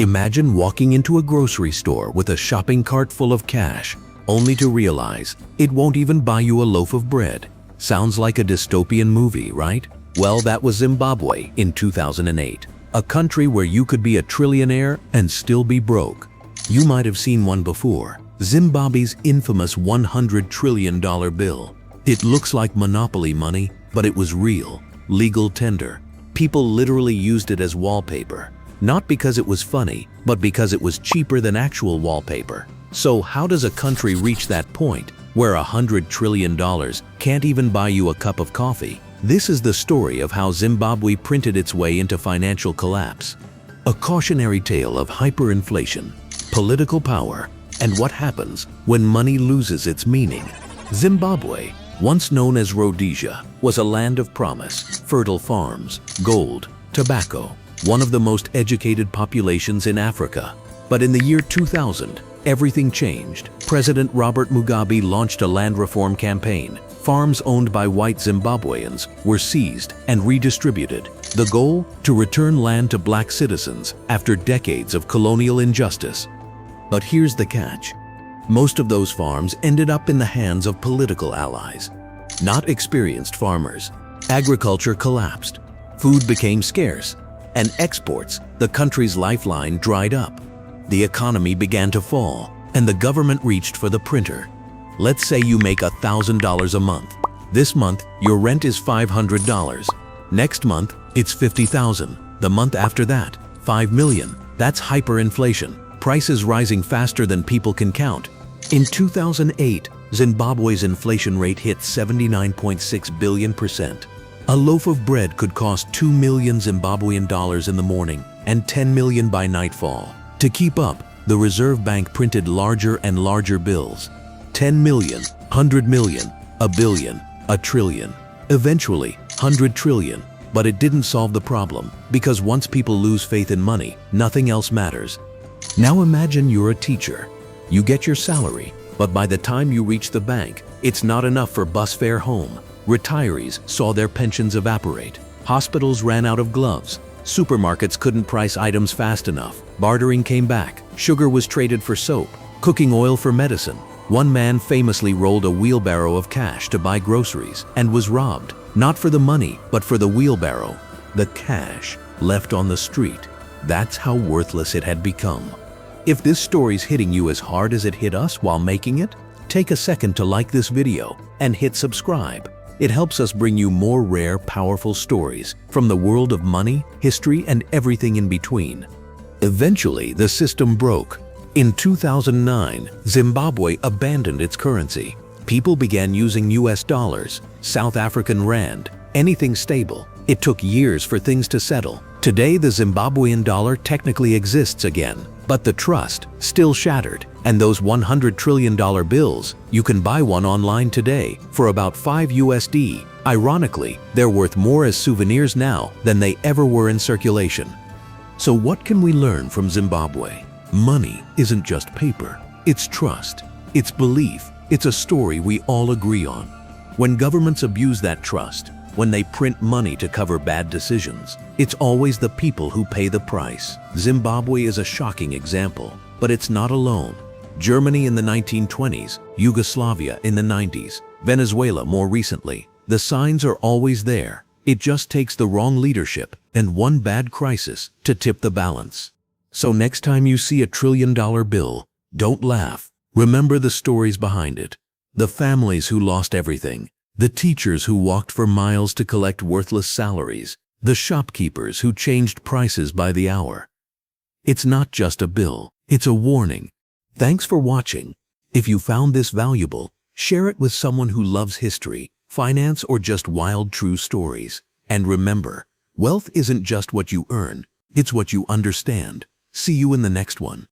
Imagine walking into a grocery store with a shopping cart full of cash, only to realize it won't even buy you a loaf of bread. Sounds like a dystopian movie, right? Well, that was Zimbabwe in 2008, a country where you could be a trillionaire and still be broke. You might have seen one before, Zimbabwe's infamous $100 trillion bill. It looks like monopoly money, but it was real, legal tender. People literally used it as wallpaper. Not because it was funny, but because it was cheaper than actual wallpaper. So how does a country reach that point where $100 trillion can't even buy you a cup of coffee? This is the story of how Zimbabwe printed its way into financial collapse. A cautionary tale of hyperinflation, political power, and what happens when money loses its meaning. Zimbabwe, once known as Rhodesia, was a land of promise, fertile farms, gold, tobacco, one of the most educated populations in Africa. But in the year 2000, everything changed. President Robert Mugabe launched a land reform campaign. Farms owned by white Zimbabweans were seized and redistributed. The goal? To return land to black citizens after decades of colonial injustice. But here's the catch. Most of those farms ended up in the hands of political allies, not experienced farmers. Agriculture collapsed. Food became scarce. And exports, the country's lifeline, dried up. The economy began to fall, and the government reached for the printer. Let's say you make $1,000 a month. This month, your rent is $500. Next month, it's $50,000. The month after that, $5 million. That's hyperinflation. Prices rising faster than people can count. In 2008, Zimbabwe's inflation rate hit 79.6 billion%. A loaf of bread could cost 2 million Zimbabwean dollars in the morning and 10 million by nightfall. To keep up, the Reserve Bank printed larger and larger bills. 10 million, 100 million, a billion, a trillion. Eventually, 100 trillion. But it didn't solve the problem, because once people lose faith in money, nothing else matters. Now imagine you're a teacher. You get your salary, but by the time you reach the bank, it's not enough for bus fare home. Retirees saw their pensions evaporate. Hospitals ran out of gloves. Supermarkets couldn't price items fast enough. Bartering came back. Sugar was traded for soap, cooking oil for medicine. One man famously rolled a wheelbarrow of cash to buy groceries and was robbed, not for the money, but for the wheelbarrow. The cash left on the street. That's how worthless it had become. If this story's hitting you as hard as it hit us while making it, take a second to like this video and hit subscribe. It helps us bring you more rare, powerful stories from the world of money, history, and everything in between. Eventually, the system broke. In 2009, Zimbabwe abandoned its currency. People began using US dollars, South African rand, anything stable. It took years for things to settle. Today, the Zimbabwean dollar technically exists again, but the trust still shattered. And those $100 trillion bills, you can buy one online today for about $5 USD. Ironically, they're worth more as souvenirs now than they ever were in circulation. So what can we learn from Zimbabwe? Money isn't just paper. It's trust. It's belief. It's a story we all agree on. When governments abuse that trust, when they print money to cover bad decisions, it's always the people who pay the price. Zimbabwe is a shocking example, but it's not alone. Germany in the 1920s, Yugoslavia in the 90s, Venezuela more recently. The signs are always there. It just takes the wrong leadership and one bad crisis to tip the balance. So next time you see a $1 trillion bill, don't laugh. Remember the stories behind it. The families who lost everything. The teachers who walked for miles to collect worthless salaries. The shopkeepers who changed prices by the hour. It's not just a bill, it's a warning. Thanks for watching. If you found this valuable, share it with someone who loves history, finance, or just wild true stories. And remember, wealth isn't just what you earn, it's what you understand. See you in the next one.